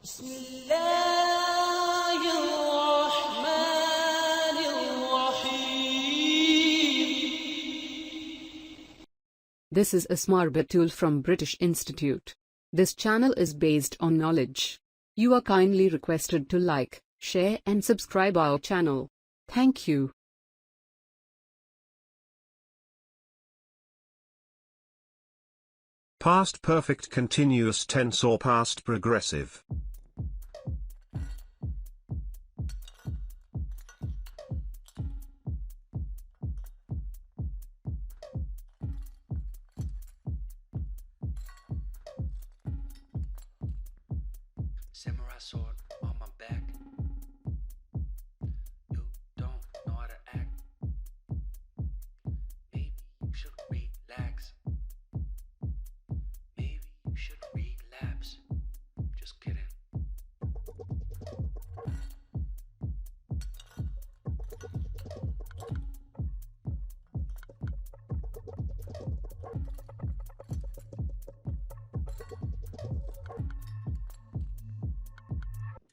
بسم الله الرحمن الرحيم. This is a Smart tool from British Institute. This channel is based on knowledge. You are kindly requested to like, share and subscribe our channel. Thank you. Past perfect continuous tense or past progressive. Samurai sword on my back. You don't know how to act. Maybe you should relax. Maybe you should relapse. Just kidding.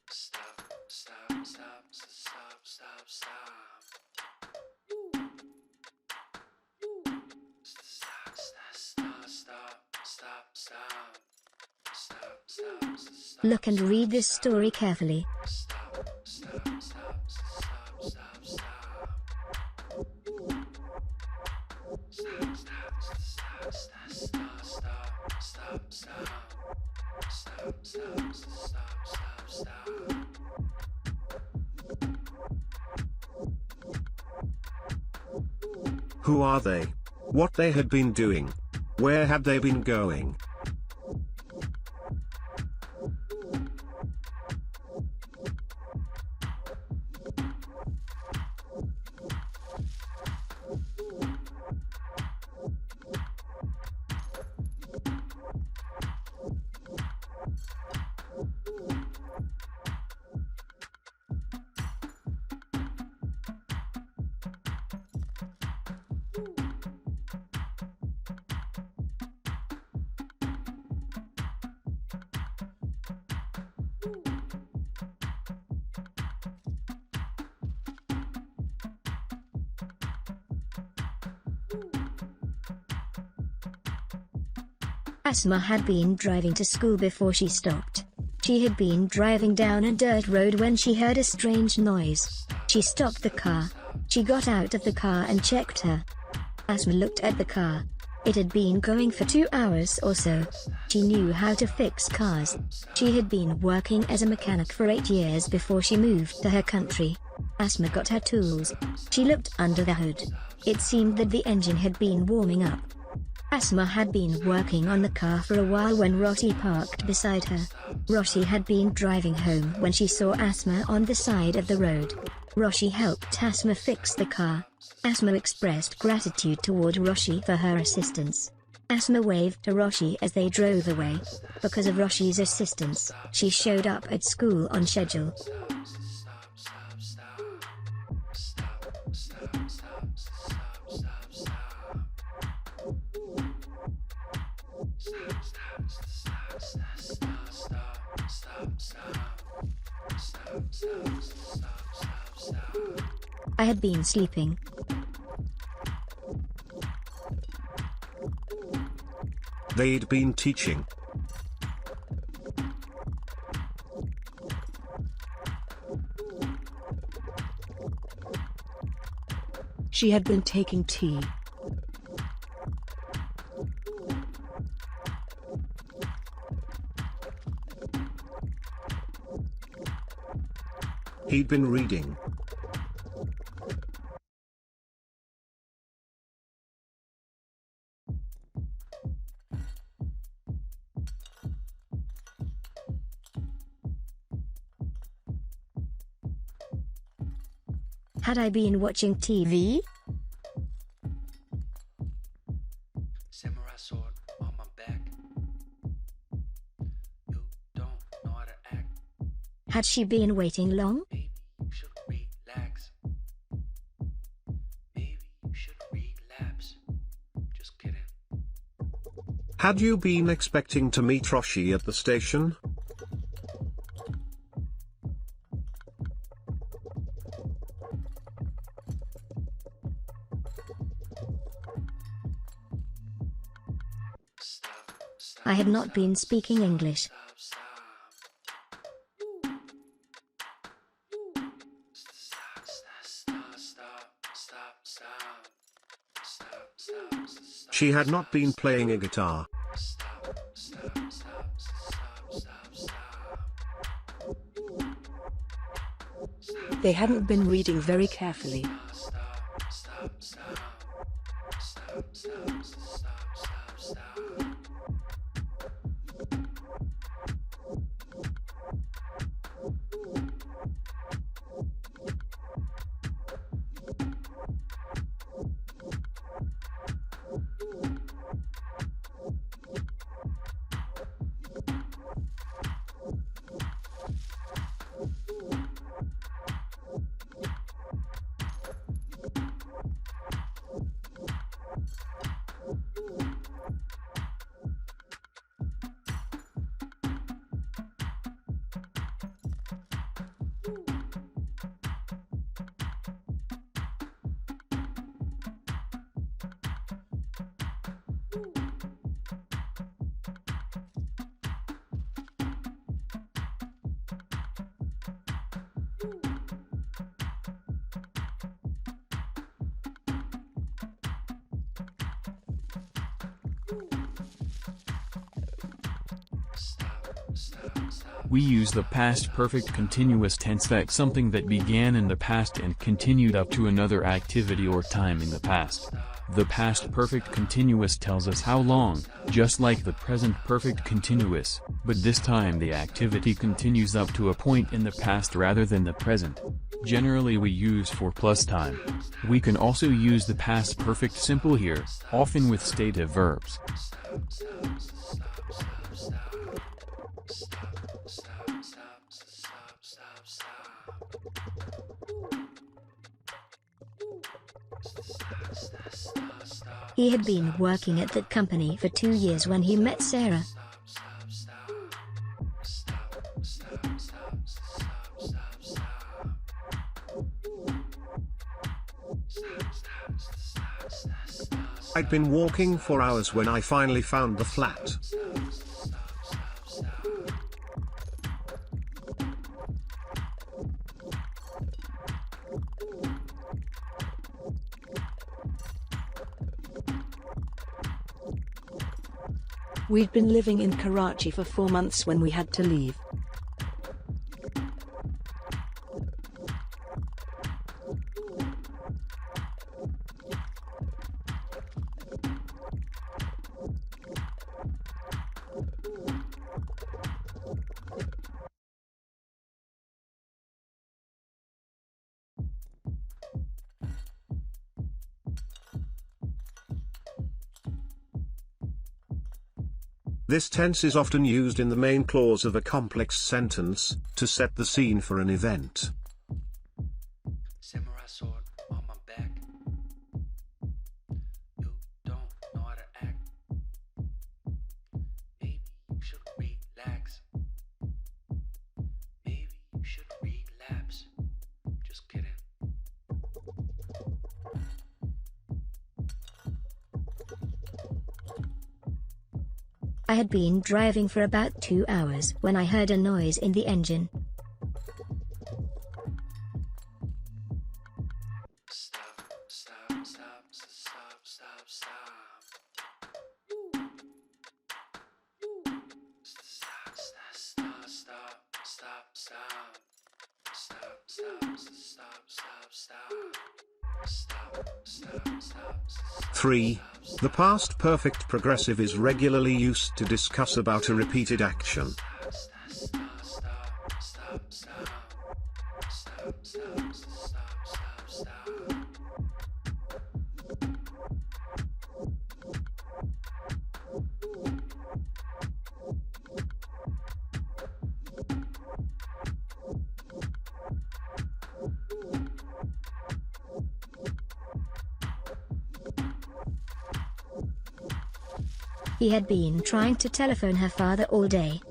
Stop, stop, stop, stop, stop, stop. Stop, stop, stop, stop, stop. Stop, stop, stop. Look and read this story carefully. Stop, stop, stop, stop, stop, stop. Stop, stop, stop, stop, stop, stop, stop. Stop, stop, stop, stop, stop. Who are they? What they had been doing? Where had they been going? Asma had been driving to school before she stopped. She had been driving down a dirt road when she heard a strange noise. She stopped the car. She got out of the car and checked her. Asma looked at the car. It had been going for 2 hours or so. She knew how to fix cars. She had been working as a mechanic for 8 years before she moved to her country. Asma got her tools. She looked under the hood. It seemed that the engine had been warming up. Asma had been working on the car for a while when Roshi parked beside her. Roshi had been driving home when she saw Asma on the side of the road. Roshi helped Asma fix the car. Asma expressed gratitude toward Roshi for her assistance. Asma waved to Roshi as they drove away. Because of Roshi's assistance, she showed up at school on schedule. I had been sleeping. They'd been teaching. She had been taking tea. He'd been reading. Had I been watching TV? Samurai sword on my back. You don't know how to act. Had she been waiting long? Maybe you should relax. Maybe you should relapse. Just kidding. Had you been expecting to meet Roshi at the station? I had not been speaking English. She had not been playing a guitar. They hadn't been reading very carefully. We use the past perfect continuous tense, that's something that began in the past and continued up to another activity or time in the past. The past perfect continuous tells us how long, just like the present perfect continuous, but this time the activity continues up to a point in the past rather than the present. Generally we use for plus time. We can also use the past perfect simple here, often with stative verbs. He had been working at that company for 2 years when he met Sarah. I'd been walking for hours when I finally found the flat. We'd been living in Karachi for 4 months when we had to leave. This tense is often used in the main clause of a complex sentence, to set the scene for an event. Samurai sword on my back. You don't know how to act. Maybe you should relax. Maybe you should relapse. Just kidding. I had been driving for about 2 hours when I heard a noise in the engine. Stop, stop, stop, stop, stop, stop. Stop, stop, stop, stop, stop, stop. Stop, stop, stop, stop, stop. Stop, stop, stop, stop. 3. The past perfect progressive is regularly used to discuss about a repeated action. He had been trying to telephone her father all day.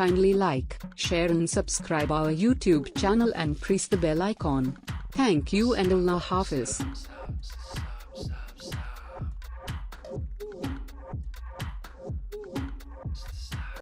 kindly like, share and subscribe our YouTube channel and press the bell icon. Thank you and Allah Hafiz.